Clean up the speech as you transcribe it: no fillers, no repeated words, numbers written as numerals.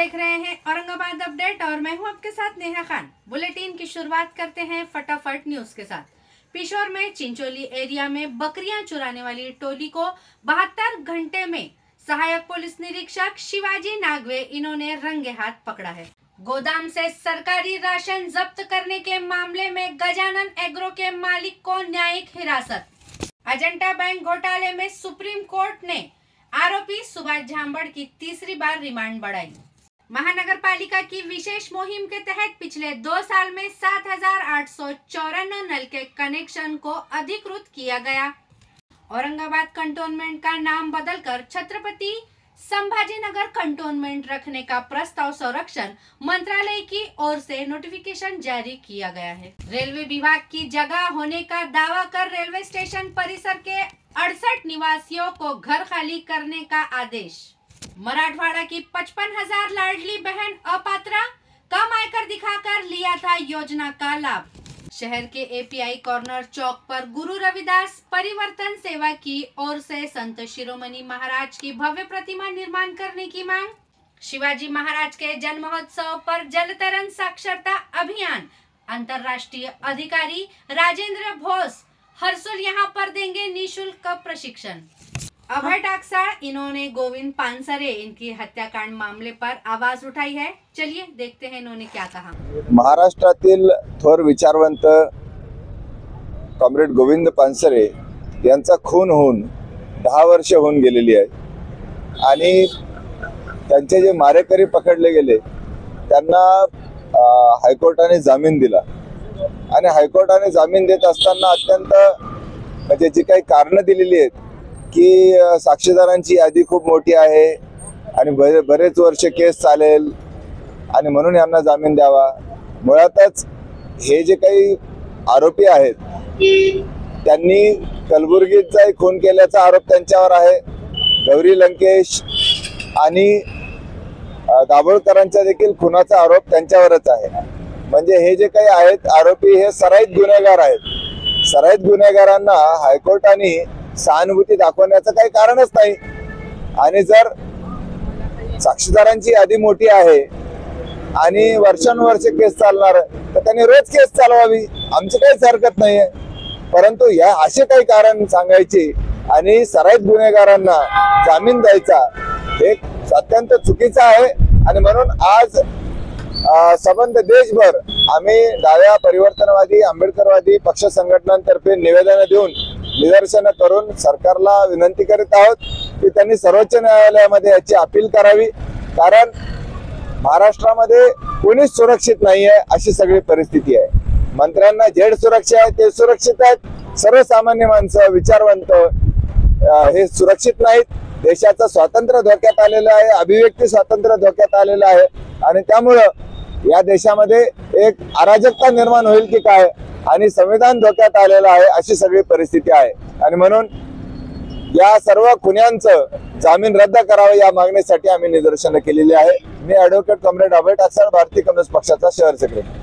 देख रहे हैं औरंगाबाद अपडेट और मैं हूं आपके साथ नेहा खान। बुलेटिन की शुरुआत करते हैं फटाफट न्यूज के साथ। पिशोर में चिंचोली एरिया में बकरियां चुराने वाली टोली को 72 घंटे में सहायक पुलिस निरीक्षक शिवाजी नागवे इन्होंने रंगे हाथ पकड़ा है। गोदाम से सरकारी राशन जब्त करने के मामले में गजानन एग्रो के मालिक को न्यायिक हिरासत। अजंता बैंक घोटाले में सुप्रीम कोर्ट ने आरोपी सुभाष झांबड़ की तीसरी बार रिमांड बढ़ाई। महानगर पालिका की विशेष मुहिम के तहत पिछले 2 साल में 7,854 नल के कनेक्शन को अधिकृत किया गया। औरंगाबाद कंटोनमेंट का नाम बदलकर छत्रपति संभाजीनगर कंटोनमेंट रखने का प्रस्ताव संरक्षण मंत्रालय की ओर से नोटिफिकेशन जारी किया गया है। रेलवे विभाग की जगह होने का दावा कर रेलवे स्टेशन परिसर के 68 निवासियों को घर खाली करने का आदेश। मराठवाड़ा की 55,000 लाडली बहन अपात्रा कम आयकर दिखाकर लिया था योजना का लाभ। शहर के एपीआई कॉर्नर चौक पर गुरु रविदास परिवर्तन सेवा की ओर से संत शिरोमणि महाराज की भव्य प्रतिमा निर्माण करने की मांग। शिवाजी महाराज के जन्म महोत्सव पर जल तरंग साक्षरता अभियान। अंतर्राष्ट्रीय अधिकारी राजेंद्र भोस हर्सुल यहाँ पर देंगे निशुल्क प्रशिक्षण। अभय टाकसाळ इन्होंने गोविंद पानसरे इनकी हत्याकांड मामले पर आवाज उठाई है। चलिए देखते हैं इन्होंने क्या कहा। महाराष्ट्रातील थोर विचारवंत कॉम्रेड गोविंद पानसरे यांचा खून होऊन 10 वर्ष होऊन गेलेली आहे आणि त्यांचे जे मारेकरी पकडले गेले त्यांना हायकोर्टाने जामीन दिला आणि हायकोर्टाने जामीन देत असताना अत्यंत म्हणजे जी काही कारणं दिलेली आहेत की साक्षीदारांची यादी खूप मोठी आहे आणि बरेच वर्ष केस चालेल आणि म्हणून यांना जामीन द्यावा। मुळातच हे जे काही आरोपी आहेत त्यांनी कलबुर्गीचा खून केल्याचा आरोप त्यांच्यावर आहे। गौरी लंकेश आणि दाभोळकरांचा देखील खुनाचा आरोप त्यांच्यावरच आहे। म्हणजे हे जे काही आहेत आरोपी हे सराईत गुन्हेगार आहेत। सराईत गुन्हेगारांना हायकोर्टाने सहानुभूती दाखवण्याचं काही कारणच नाही आणि जर साक्षीदारांची यादी मोठी आहे आणि वर्षानुवर्षे केस चालणार तर त्यांनी रोज केस चालवावी, आमची काहीच हरकत नाहीये। परंतु या असे काही कारण सांगायचे आणि सराईत गुन्हेगारांना जामीन द्यायचा हे अत्यंत चुकीचं आहे आणि म्हणून आज संबंध देशभर आम्ही डाव्या परिवर्तनवादी आंबेडकरवादी पक्ष संघटनांतर्फे निवेदन देऊन निदर्शन करून सरकारला विनंती करीत आहोत की त्यांनी सर्वोच्च न्यायालयामध्ये याची अपील करावी। कारण महाराष्ट्रामध्ये कोणीच सुरक्षित नाहीये अशी सगळी परिस्थिती आहे। मंत्र्यांना जेड सुरक्षा आहे ते सुरक्षित आहेत, सर्वसामान्य माणसं विचारवंत हे सुरक्षित नाहीत। देशाचं स्वातंत्र्य धोक्यात आलेलं आहे, अभिव्यक्ती स्वातंत्र्य धोक्यात आलेलं आहे आणि त्यामुळं या देशामध्ये एक अराजकता निर्माण होईल की काय आणि संविधान धोक्यात आलेलं आहे अशी सगळी परिस्थिती आहे आणि म्हणून या सर्व गुन्ह्यांचं जामीन रद्द करावं या मागणीसाठी आम्ही निदर्शनं केलेली आहे। मी ॲडव्होकेट कॉम्रेड अभय टाकसाळ, भारतीय कम्युनिस्ट पक्षाचा शहर सेक्रेटरी।